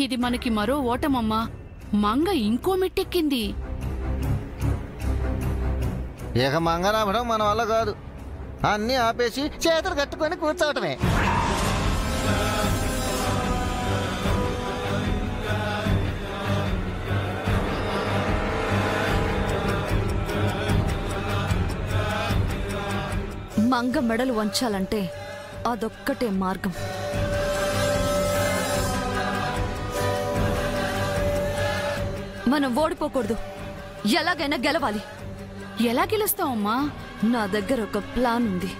ఇది మనకి మరో ఓటమమ్మా. మంగ ఇంకో మెట్టెక్కింది. ఇక మంగ నమ్మడం మన వల్ల కాదు. అన్నీ ఆపేసి చేతులు కట్టుకొని కూర్చోవటమే. మంగ మెడలు వంచాలంటే అదొక్కటే మార్గం. మనం ఓడిపోకూడదు. ఎలాగైనా గెలవాలి. ఎలా గెలుస్తావమ్మా? నా దగ్గర ఒక ప్లాన్ ఉంది.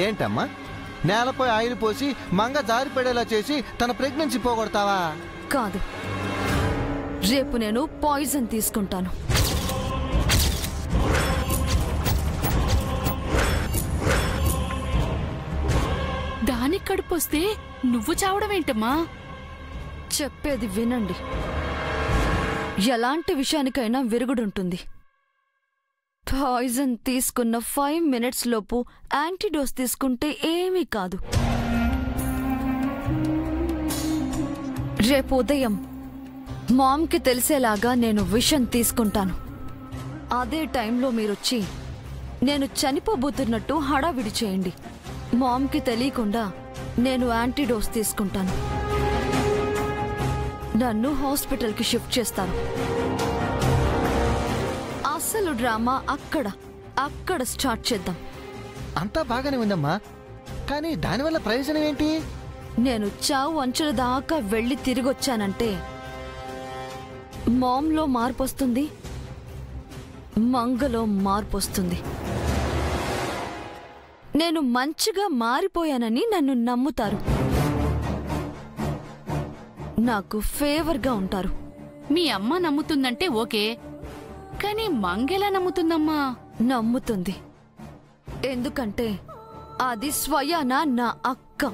ఏంటమ్మా? నేలపై ఆయిల్ పోసి మంగ జారిపడేలా చేసి తన ప్రెగ్నెన్సీ పోగొడతావా? కాదు, రేపు నేను పాయిజన్ తీసుకుంటాను. దానికి కడుపొస్తే నువ్వు చావడమేంటమ్మా? చెప్పేది వినండి. ఎలాంటి విషయానికైనా విరుగుడుంటుంది. పాయిజన్ తీసుకున్న 5 minutes లోపు యాంటీడోస్ తీసుకుంటే ఏమీ కాదు. రేపు ఉదయం మామ్కి తెలిసేలాగా నేను విషం తీసుకుంటాను. అదే టైంలో మీరొచ్చి నేను చనిపోబోతున్నట్టు హడావిడి చేయండి. మామ్కి తెలియకుండా నేను యాంటీడోస్ తీసుకుంటాను. నన్ను హాస్పిటల్కి షిఫ్ట్ చేస్తాను. అసలు డ్రామా అక్కడ స్టార్ట్ చేద్దాం. అంతా బాగానే ఉందమ్మా, కానీ దానివల్ల ప్రయోజనం ఏంటి? నేను చావు అంచుల దాకా వెళ్ళి తిరిగొచ్చానంటే మామ్లో మార్పు వస్తుంది, మంగలో మార్పు వస్తుంది. నేను మంచిగా మారిపోయానని నన్ను నమ్ముతారు. నాకు ఫేవర్గా ఉంటారు. మీ అమ్మ నమ్ముతుందంటే ఓకే, కానీ మంగెలా నమ్ముతుందమ్మా? నమ్ముతుంది. ఎందుకంటే అది స్వయాన నా అక్క.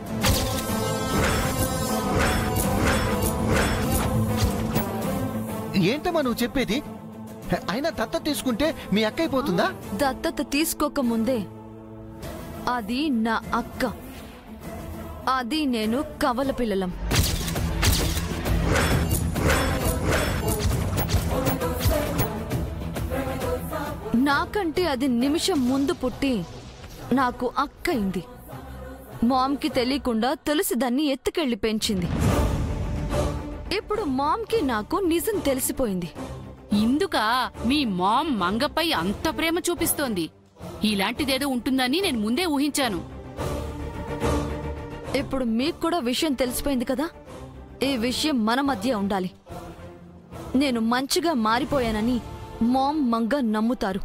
ఏంటమ్మా నువ్వు చెప్పేది? అయినా దత్తత తీసుకుంటే మీ అక్క అయిపోతుందా? దత్తత తీసుకోకముందే అది నా అక్క, అది నేను కవల పిల్లలం. నాకంటే అది నిమిషం ముందు పుట్టి నాకు అక్క అయింది. మామ్కి తెలియకుండా తులసి దాన్ని ఎత్తుకెళ్లి పెంచింది. ఇప్పుడు మామ్కి నాకు నిజం తెలిసిపోయింది. ఇందుకా మీ మామ్ మంగపై అంత ప్రేమ చూపిస్తోంది? ఇలాంటిదేదో ఉంటుందని నేను ముందే ఊహించాను. ఇప్పుడు మీకు కూడా విషయం తెలిసిపోయింది కదా. ఈ విషయం మన మధ్య ఉండాలి. నేను మంచిగా మారిపోయానని మామ్ మంగ నమ్ముతారు.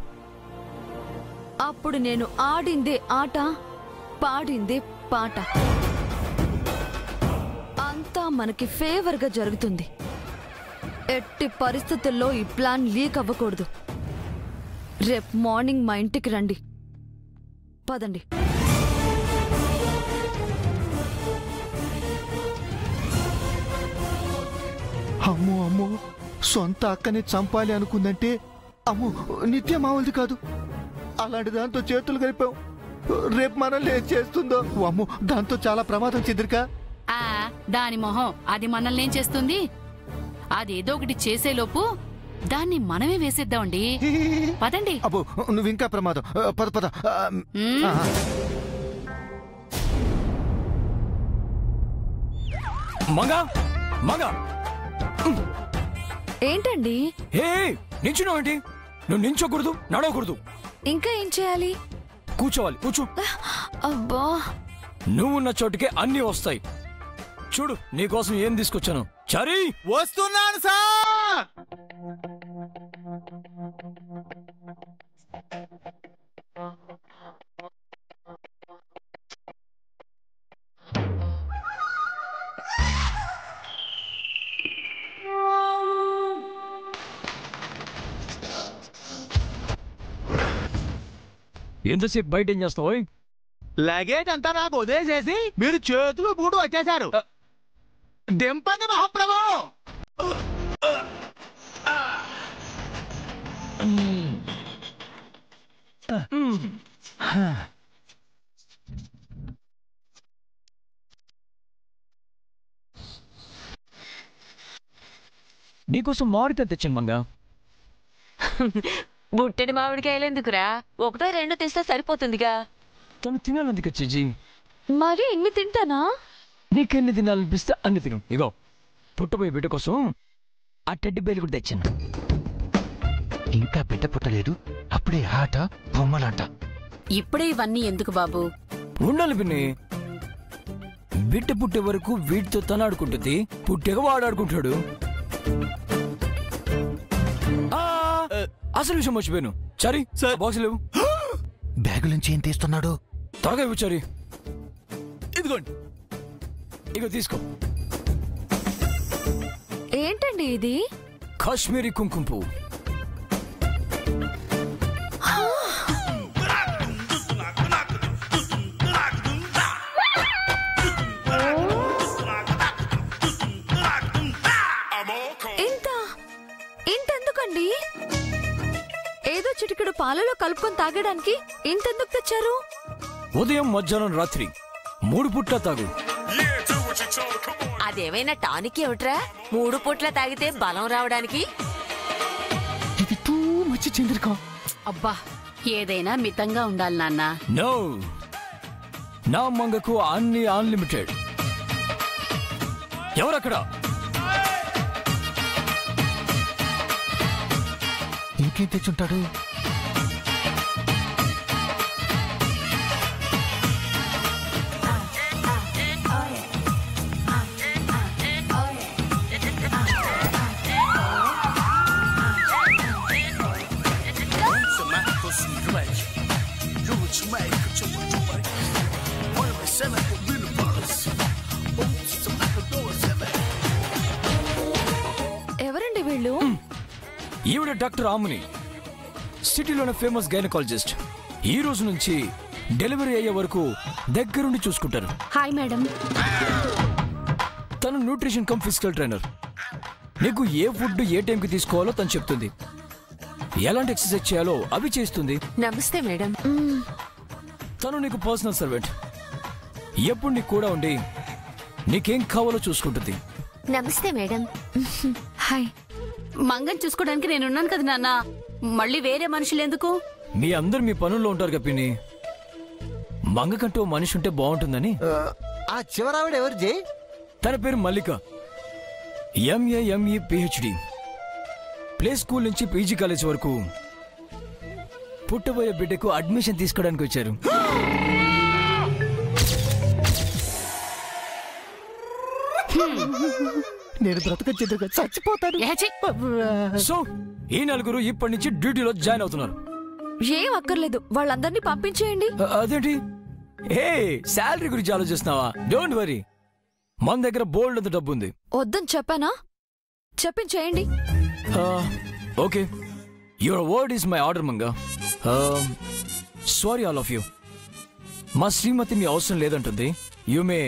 అప్పుడు నేను ఆడిందే ఆట, పాడిందే పాట. అంతా మనకి ఫేవర్గా జరుగుతుంది. ఎట్టి పరిస్థితుల్లో ఈ ప్లాన్ లీక్ అవ్వకూడదు. రేపు మార్నింగ్ మా ఇంటికి రండి. పదండి. అమ్మో అమ్మో, సొంత అక్కని చంపాలి అనుకుందంటే అమ్మో నిత్య మామూలుది కాదు. అలాంటి దాంతో చేతులు కలిపాం. రేపు మనల్ని ఏం చేస్తుందో అమ్మో, దాంతో చాలా ప్రమాదం చెదిరిక. దాని మొహం, అది మనల్ని ఏం చేస్తుంది? అదేదో ఒకటి చేసేలోపు దాన్ని మనమే వేసేద్దామండి. పదండి. అబ్బో నువ్వు ఇంకా ప్రమాదం. పద పద. మంగా మంగా ఏంటండి? నించున్నావేంటి? నువ్వు నించోకూడదు, నడవకూడదు. ఇంకా ఏం చేయాలి? కూర్చోవాలి. కూర్చో. అబ్బా, నువ్వున్న చోటుకే అన్నీ వస్తాయి. చూడు నీకోసం ఏం తీసుకొచ్చాను. చరీ, వస్తున్నాను సార్. ఎంతసేపు బయట ఏం చేస్తావు? లగేజ్ అంతా నాకు వదిలేసేసి మీరు చేతులు బూటు వచ్చేశారు. దింపండి మహాప్రభు. నీకోసం మామిడికాయ తెచ్చాను మంగ. బుట్టెడి మామిడికాయలు ఎందుకురా? ఒకటో రెండో తెస్తే సరిపోతుందిగా. తను తినాలందుకు చేజీ. మరి ఇన్ని తింటానా? నీకెన్ని తినాలనిపిస్తే అన్ని తిను. ఇగో పుట్టబోయే బిడ్డ కోసం ఆ టెడ్డి బేలు కూడా తెచ్చాను. ఇంకా బిడ్డ పుట్టలేదు, అప్పుడే ఆట బొమ్మలాట. ఇప్పుడే ఇవన్నీ ఎందుకు బాబు? ఉండాలి పిన్ని. బిడ్డ పుట్టే వరకు వీటితో తను ఆడుకుంటుంది, పుట్టేగా వాడు ఆడుకుంటాడు. అసలు విషయం మర్చిపోయాను. చరి బాక్స్ లేవు. బ్యాగులోంచి ఏం తీస్తున్నాడు? త్వరగా ఇవ్వు చరి. ఇదిగోండి, ఇగో తీసుకో. ఏంటండి ఇది? కాశ్మీరీ కుంకుమ పువ్వు. ఇంతెందుకండి? ఏదో చిటికెడు పాలలో కలుపుకొని తాగడానికి ఇంతెందుకు తెచ్చారు? ఉదయం మధ్యాహ్నం రాత్రి 3 పూట్ల తాగు. అదేమైనా టానిక్ ఏమిట్రా? 3 పూట్ల తాగితే బలం రావడానికి? ఇది టూ మచ్ చంద్రిక. అబ్బా, ఏదైనా మితంగా ఉండాలి నాన్న. నో, నా మంగకు అన్ని అన్లిమిటెడ్. ఎవరక్కడ? ఇంకేం తెచ్చుంటాడు? ఎవరండి వీళ్ళు? ఈవిడ డాక్టర్ ఆముని, సిటీలోనే ఫేమస్ గైనకాలజిస్ట్. ఈ రోజు నుంచి డెలివరీ అయ్యే వరకు దగ్గరుండి చూసుకుంటారు. Hi madam. తను న్యూట్రిషన్ కమ్ ఫిజికల్ ట్రైనర్. నీకు ఏ ఫుడ్ ఏ టైంకి తీసుకోవాలో తను చెప్తుంది, ఎలాంటి ఎక్సర్సైజ్ చేయాలో అవి చేస్తుంది. నమస్తే మేడం. తను నీకు పర్సనల్ సర్వెంట్. ఎప్పుడు నీకు కూడా ఉండి నీకేం కావాలో చూసుకుంటుంది. నమస్తే మేడం. హాయ్. మంగని చూసుకోవడానికి నేనున్నాను కదా నాన్న, మళ్ళీ వేరే మనుషులు ఎందుకు? మీ అందరు మీ పనుల్లో ఉంటారు కదా పిన్ని. మంగకంటూ మనిషి ఉంటే బాగుంటుందని. ఆ చివరావిడ ఎవరు జై? తన పేరు మల్లిక. MA PhD. ప్లే స్కూల్ నుంచి పీజీ కాలేజ్ వరకు పుట్టబోయే బిడ్డకు అడ్మిషన్ తీసుకోవడానికి వచ్చారు. నేను బ్రతకొచ్చేది చచ్చిపోతాను. సో ఈ నలుగురు ఇప్పటి నుంచి డ్యూటీలో జాయిన్ అవుతున్నారు. ఏం అక్కర్లేదు, వాళ్ళందరినీ పంపించేయండి. అదేంటి? ఏ శాలరీ గురించి ఆలోచిస్తున్నావా? డోంట్ వరీ, మన దగ్గర బోల్డ్ అంత డబ్బు ఉంది. వద్దని చెప్పానా? చెప్పించేయండి. Okay, your word is my order మంగా. Sorry all of you. మా శ్రీమతి మీ అవసరం లేదంటుంది. యు మే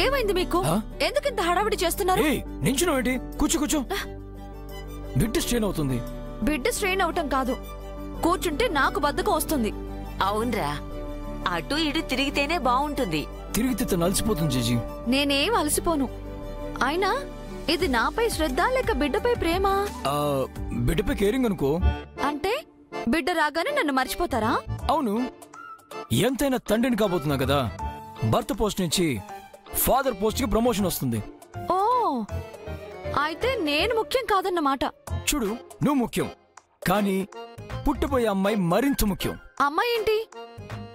ఏమైంది మీకు? ఎందుకు ఇంత హడావిడి చేస్తున్నారు? నించున్నావు ఏంటి? కూర్చో. బిడ్డ స్ట్రెయిన్ అవుతుంది. బిడ్డ స్ట్రెయిన్ అవటం కాదు, కూర్చుంటే నాకు బద్ధకం వస్తుంది. అవునరా, అటు ఇటు తిరిగితేనే బాగుంటుంది. తిరిగితే తను అలసిపోతుంది జీజీ. నేనేం అలసిపోను. అయినా ఇది నాపై శ్రద్ధ లేక బిడ్డపై ప్రేమ? బిడ్డపై కేరింగ్ అనుకో. అంటే బిడ్డ రాగానే నన్ను మర్చిపోతారా? అవును, ఎంతైనా తండ్రిని కాబోతున్నా కదా. భర్త పోస్ట్ నుంచి ఫాదర్ పోస్ట్ కి ప్రమోషన్ వస్తుంది. ఓ, అయితే నేను ముఖ్యం కాదన్నమాట. చూడు, నువ్వు ముఖ్యం, కానీ పుట్టబోయే అమ్మాయి మరింత ముఖ్యం. అమ్మాయి ఏంటి?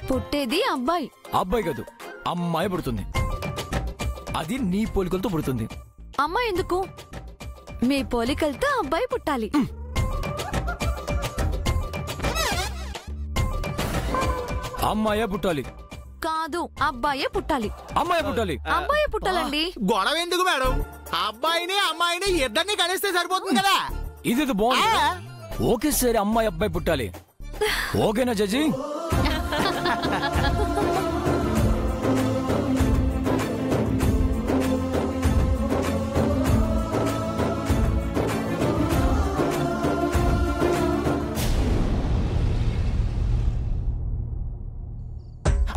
పుట్టేది అబ్బాయి. అబ్బాయి కాదు, అమ్మాయి పుడుతుంది. అది నీ పోలికలతో పుడుతుంది. అమ్మాయి ఎందుకు? మీ పోలికలతో అబ్బాయి పుట్టాలి. అమ్మాయే పుట్టాలి. కాదు, అబ్బాయే పుట్టాలి. అమ్మాయి పుట్టాలి. అబ్బాయి పుట్టాలండి. గొడవ ఎందుకు మేడం? అబ్బాయిని అమ్మాయిని ఇద్దరిని కలిస్తే సరిపోతుంది కదా. ఇదేదో బాగుంది. ఓకేసారి అమ్మాయి అబ్బాయి పుట్టాలి. ఓకేనా జడ్జి?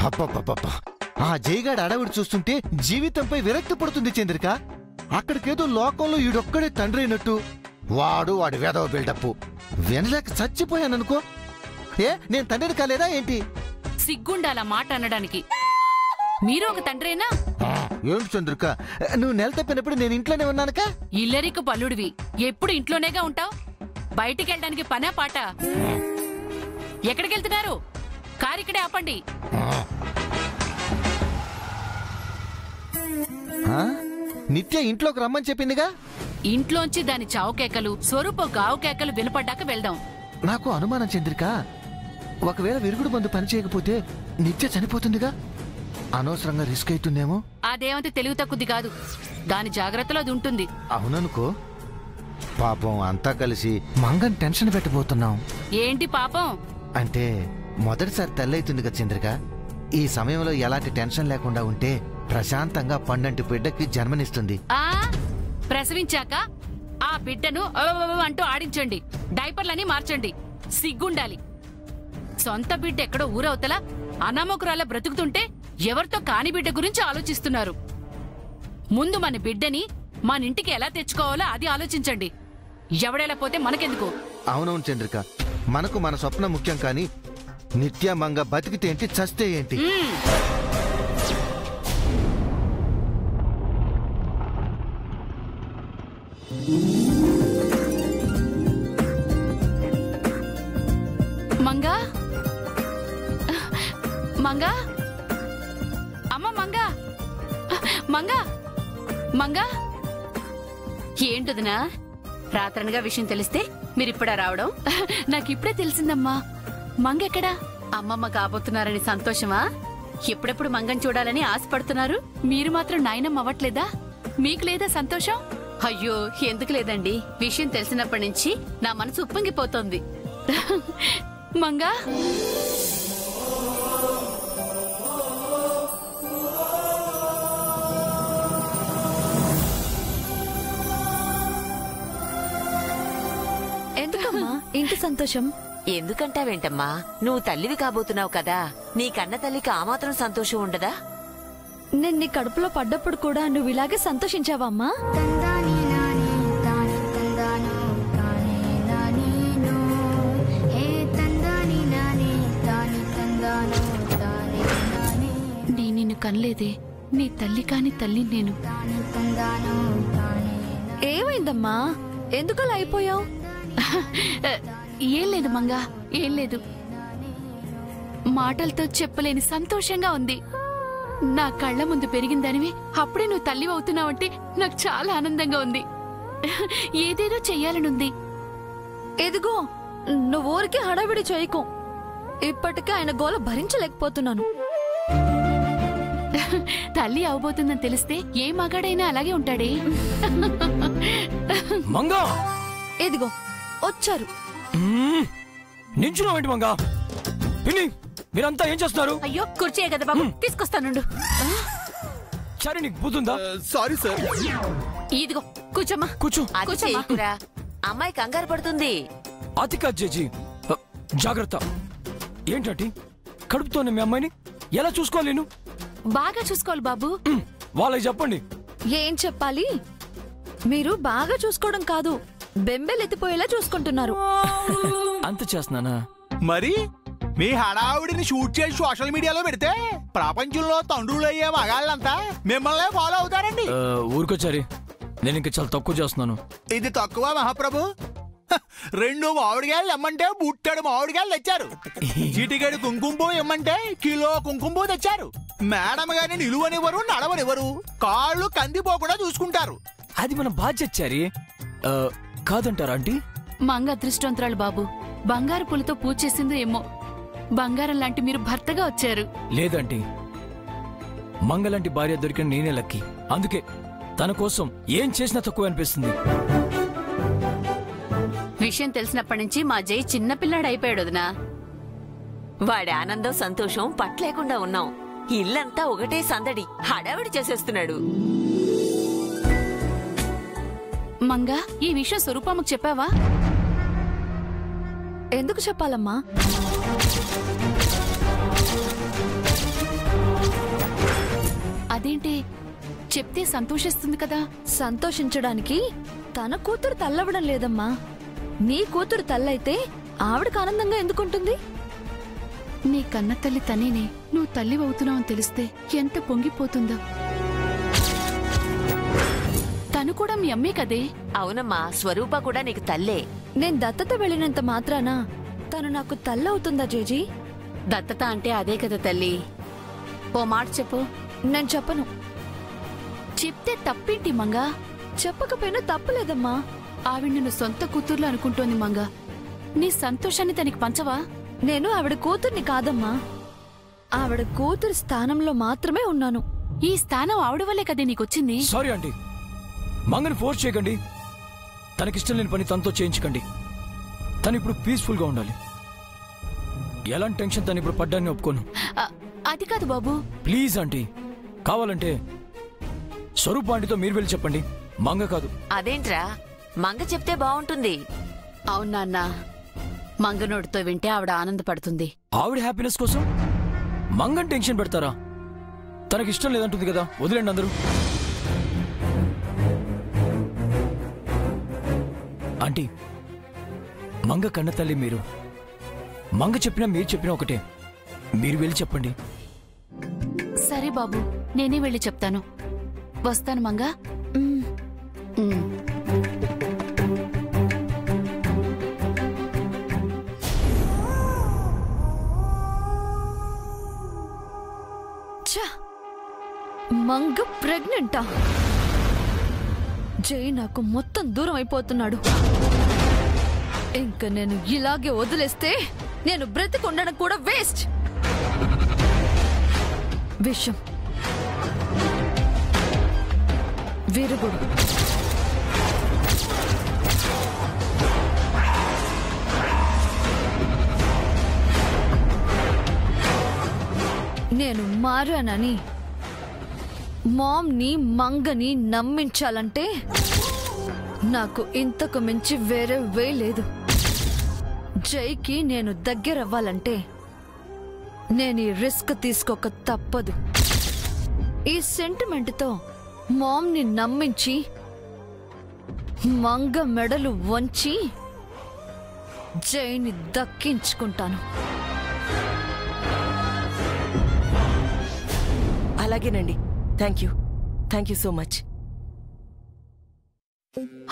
అబ్బబ్బబ్బబ్బా, ఆ జైగాడు అడవిడి చూస్తుంటే జీవితంపై విరక్తి పడుతుంది చంద్రిక. అక్కడికేదో లోకంలో ఈడొక్కడే తండ్రి అయినట్టు వాడి వేదవ బిల్డప్ వినలేక చచ్చిపోయాననుకో. నేను తండ్రిని కాలేదా ఏంటి? సిగ్గుండాల మాట అనడానికి. మీరు ఒక తండ్రేనా? ఏంటి చంద్రిక, నువ్వు నెల తప్పినప్పుడు నేను ఇంట్లోనే ఉన్నానుక. ఇల్లరికు పల్లుడివి, ఎప్పుడు ఇంట్లోనేగా ఉంటావు. బయటికి వెళ్ళడానికి పనా పాట? ఎక్కడికి వెళ్తున్నారు? కారు ఇక్కడే ఆపండి. నిత్య ఇంట్లోకి రమ్మని చెప్పిందిగా. ఇంట్లోంచి దాని చావు కేకలు, స్వరూప గావు కేకలు వినపడ్డాక వెళ్దాం. నాకు అనుమానం చంద్రిక, ఒకవేళ విరుగుడు మందు పనిచేయకపోతే నిత్య చనిపోతుందిగా. అనవసరంగా రిస్క్ అవుతుందేమో. అదేమంటే తెలివి తక్కుద్ది కాదు, దాని జాగ్రత్తలో అది ఉంటుంది. అవుననుకో. పాపం అంతా కలిసి మంగని టెన్షన్ పెట్టబోతున్నాం. ఏంటి పాపం? అంటే మొదటిసారి తల్లైతుంది కదా చంద్రిక. ఈ సమయంలో ఎలాంటి టెన్షన్ లేకుండా ఉంటే ప్రశాంతంగా పండంటి బిడ్డకి జన్మనిస్తుంది. ప్రసవించాక ఆ బిడ్డను అంటూ ఆడించండి, డైపర్లని మార్చండి. సిగ్గుండాలి. సొంత బిడ్డ ఎక్కడో ఊరవతల అనామకురాల బ్రతుకుతుంటే ఎవరితో కాని బిడ్డ గురించి ఆలోచిస్తున్నారు. ముందు మన బిడ్డని మన ఇంటికి ఎలా తెచ్చుకోవాలో అది ఆలోచించండి. ఎవడెలా పోతే మనకెందుకు? అవునవును చంద్రిక, మనకు మన స్వప్నం ముఖ్యం. కానీ నిత్య మంగ బతికితే ఏంటి, చస్తే ఏంటి? మంగా, మంగా, అమ్మ మంగా, మంగా, మంగా. ఏంటుదినా? రాత్రనగా విషయం తెలిస్తే మీరిప్పుడా రావడం? నాకిప్పుడే తెలిసిందమ్మా. మంగెక్కడా? అమ్మమ్మ కాబోతున్నారని సంతోషమా? ఎప్పుడెప్పుడు మంగని చూడాలని ఆశపడుతున్నారు. మీరు మాత్రం నాయనమ్మ అవ్వట్లేదా? మీకు లేదా సంతోషం? అయ్యో, ఎందుకు లేదండి. విషయం తెలిసినప్పటి నుంచి నా మనసు ఉప్పొంగిపోతోంది. మంగా, ఎందుకమ్మా ఇంత సంతోషం? ఎందుకంటావేంటమ్మా? నువ్వు తల్లివి కాబోతున్నావు కదా, నీ కన్న తల్లికి ఆ మాత్రం సంతోషం ఉండదా? నేను నీ కడుపులో పడ్డప్పుడు కూడా నువ్వు ఇలాగే సంతోషించావా అమ్మా? నీ నిన్ను కనలేదే, నీ తల్లి కాని తల్లి నేను. ఏమైందమ్మా, ఎందుకలా అయిపోయావు? ఏం లేదు మంగా, ఏం లేదు. మాటలతో చెప్పలేని సంతోషంగా ఉంది. నా కళ్ళ ముందు పెరిగిందనివి అప్పుడే నువ్వు తల్లి అవుతున్నావంటే నాకు చాలా ఆనందంగా ఉంది. ఏదేదో చెయ్యాలనుంది. ఎదిగో, నువ్వు ఊరికి హడావిడి చేయకు. ఇప్పటికే ఆయన గోల భరించలేకపోతున్నాను. తల్లి అవబోతుందని తెలిస్తే ఏ మగాడైనా అలాగే ఉంటాడే. మంగా, ఎదిగో వచ్చారు. నించున్నావేంటి మంగా? పిన్ని, మీరంతా ఏం చేస్తున్నారు? అయ్యో, కుర్చీయే కదా బాబు, తీసుకొస్తానుండు. సరే, నీకు బుద్ధుందా? Sorry sir. ఇదిగో కూర్చోమ్మా, కూర్చో. అది చేయకురా, అమ్మాయి కంగారు పడుతుంది. అతికా జేజీ, జాగ్రత్త. ఏంటంటే కడుపుతోనే మీ అమ్మాయిని ఎలా చూసుకోలేను? బాగా చూసుకోవాలి బాబు. వాళ్ళకి చెప్పండి. ఏం చెప్పాలి? మీరు బాగా చూసుకోవడం కాదు, బెంబెలెత్తిపోయేలా చూసుకుంటున్నారు. అంత చేస్తున్నానా? మరి మీ హడావుడిని షూట్ చేసి సోషల్ మీడియాలో పెడితే ప్రపంచంలో తండ్రులయ్యే మగాళ్ళంతా మిమ్మల్ని ఫాలో అవుతారండి. ఊరుకొచ్చారి, నేను ఇంకా చాలా తక్కువ చేస్తున్నాను. ఇది తక్కువ మహాప్రభు. 2 మామిడికాయలు ఇమ్మంటే బుట్టెడు మామిడికాయలు తెచ్చారు. చిటికెడు కుంకుమ ఇమ్మంటే కిలో కుంకుమ తెచ్చారు. మేడం గాని నిలువనివ్వరు, నడవనివ్వరు. కాళ్ళు కందిపోకుండా చూసుకుంటారు. అది మన బాధ్యత చారి. కాదంటారా ఆంటీ? మంగ అదృష్టవంతురాలు బాబు. బంగారు పూలతో పూజ చేసిందో ఏమో. బంగారం లాంటి మీరు భర్తగా వచ్చారు. లేదంటీ, మంగలాంటి భార్య దొరికిన నేనే లక్కీ. అందుకే తన కోసం ఏం చేసినా తక్కువ అనిపిస్తుంది. విషయం తెలిసినప్పటి నుంచి మా జై చిన్నపిల్లాడు అయిపోయాడు వదినా. వాడి ఆనందం సంతోషం పట్లేకుండా ఉన్నాం. ఇల్లంతా ఒకటే సందడి, హడావిడి చేసేస్తున్నాడు. మంగా, ఈ విషయం స్వరూపమ్మకు చెప్పావా? ఎందుకు చెప్పాలమ్మా? అదేంటి చెప్తే సంతోషిస్తుంది కదా? సంతోషించడానికి తన కూతురు తల్లవడం లేదమ్మా. నీ కూతురు తల్లైతే ఆవిడకు ఆనందంగా ఎందుకుంటుంది? నీ కన్న తల్లి తనేనే. నువ్వు తల్లి అవుతున్నావని తెలిస్తే ఎంత పొంగిపోతుందో. తను కూడా మీ అమ్మే కదే. అవునమ్మా, స్వరూప కూడా నీకు తల్లే. నేను దత్తత వెళ్ళినంత మాత్రాన తను నాకు తల్లవుతుందా జేజీ? దత్తత అంటే అదే కదా తల్లి. ఓ మాట చెప్పు. నేను చెప్పను. చెప్తే తప్పేంటి మంగా? చెప్పకపోయినా తప్పలేదమ్మా. ఆవిడ నిన్ను సొంత కూతుర్లు అనుకుంటోంది మంగా. నీ సంతోషాన్ని తనకి పంచవా? నేను ఆవిడ కూతుర్ని కాదమ్మా, ఆవిడ కూతురు స్థానంలో మాత్రమే ఉన్నాను. ఈ స్థానం ఆవిడ వల్లే కదే నీకొచ్చింది. సారీ ఆంటీ, మంగని ఫోర్స్ చేయకండి. తనకిష్టం లేని పని తనతో చేయించకండి. తను ఇప్పుడు పీస్ఫుల్ గా ఉండాలి. ఎలాంటి టెన్షన్ తను ఇప్పుడు పడ్డాన్ని ఒప్పుకోను. అది కాదు బాబు. ప్లీజ్ ఆంటీ, కావాలంటే స్వరూప్ ఆంటీతో మీరు వెళ్ళి చెప్పండి, మంగ కాదు. అదేంట్రా, మంగ చెప్తే బాగుంటుంది. అవునా అన్నా, మంగనోడితో వింటే ఆవిడ ఆనందపడుతుంది. ఆవిడ హ్యాపీనెస్ కోసం మంగని టెన్షన్ పెడతారా? తనకిష్టం లేదంటుంది కదా, వదిలేండి అందరూ. ఆంటీ, మంగ కన్న తల్లి మీరు. మంగ చెప్పినా మీరు చెప్పినా ఒకటే. మీరు వెళ్ళి చెప్పండి. సరే బాబు, నేనే వెళ్ళి చెప్తాను. వస్తాను మంగా. మంగ ప్రెగ్నెంటా? జై నాకు మొత్తం దూరం అయిపోతున్నాడు. ఇంక నేను ఇలాగే వదిలేస్తే నేను బ్రతికుండడం కూడా వేస్ట్. విషం, విరుగుడు, నేను మారానని మామ్ని మంగని నమ్మించాలంటే నాకు ఇంతకు మించి వేరే వే లేదు. జైకి నేను దగ్గరవ్వాలంటే నేను ఈ రిస్క్ తీసుకోక తప్పదు. ఈ సెంటిమెంట్తో మామ్ని నమ్మించి మంగ మెడలు వంచి జైని దక్కించుకుంటాను. అలాగేనండి. Thank you so much.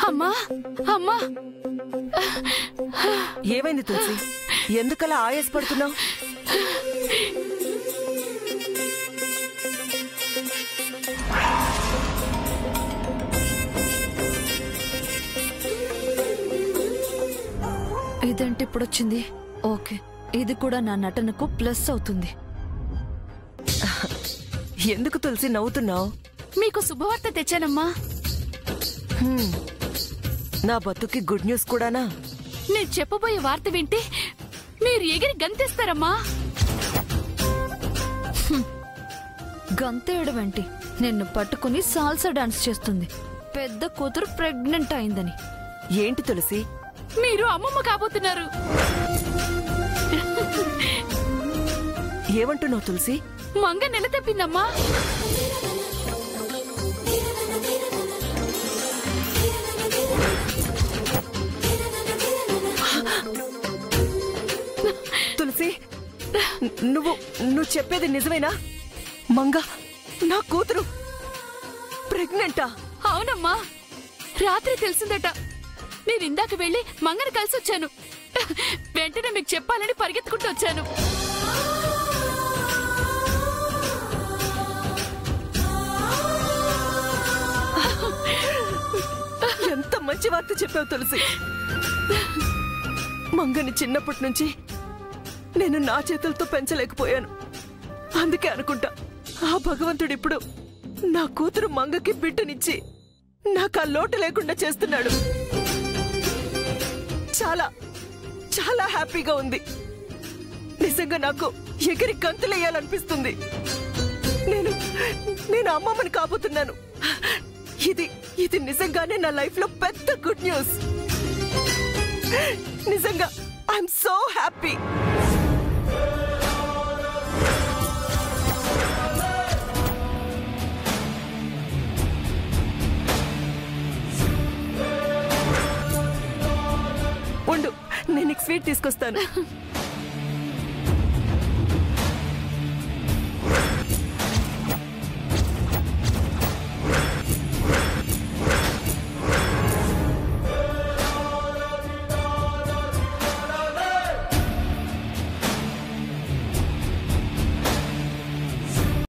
అమ్మా అమ్మా, ఏమైంది తులసి? ఎందుకలా ఆయాసపడుతున్నావు? ఇదేంటి ఇప్పుడొచ్చింది? ఓకే, ఇది కూడా నా నటనకు ప్లస్ అవుతుంది. ఎందుకు తులసి నవ్వుతున్నావు? మీకు శుభవార్త తెచ్చానమ్మా. నా బతుకి గుడ్ న్యూస్ కూడానా? నేను చెప్పబోయే వార్త వింటే మీరు ఎగిరి గంతేస్తారమ్మా. గంతేయడమేంటి? నిన్ను పట్టుకుని సాల్సా డాన్స్ చేస్తుంది. పెద్ద కూతురు ప్రెగ్నెంట్ అయిందని. ఏంటి తులసి? మీరు అమ్మమ్మ కాబోతున్నారు. ఏమంటున్నావు తులసి? మంగ నెల తప్పిందమ్మా. తులసి, నువ్వు చెప్పేది నిజమేనా? మంగ నా కూతురు ప్రెగ్నెంటా? అవునమ్మా, రాత్రి తెలిసిందట. నేను ఇందాక వెళ్ళి మంగని కలిసి వచ్చాను. వెంటనే మీకు చెప్పాలని పరిగెత్తుకుంటూ వచ్చాను. ఎంత మంచి వార్త చెప్పావు తులసి. మంగని చిన్నప్పటి నుంచి నేను నా చేతులతో పెంచలేకపోయాను. అందుకే అనుకుంటా ఆ భగవంతుడు ఇప్పుడు నా కూతురు మంగకి బిడ్డనిచ్చి నాకు ఆ లోటు లేకుండా చేస్తున్నాడు. చాలా చాలా హ్యాపీగా ఉంది. నిజంగా నాకు ఎగిరి గంతులేయాలనిపిస్తుంది. నేను అమ్మమ్మని కాబోతున్నాను. ఇది నిజంగానే నా లైఫ్ లో పెద్ద గుడ్ న్యూస్. నిజంగా ఐఎమ్ సో హ్యాపీ. స్వీట్ తీసుకొస్తాను.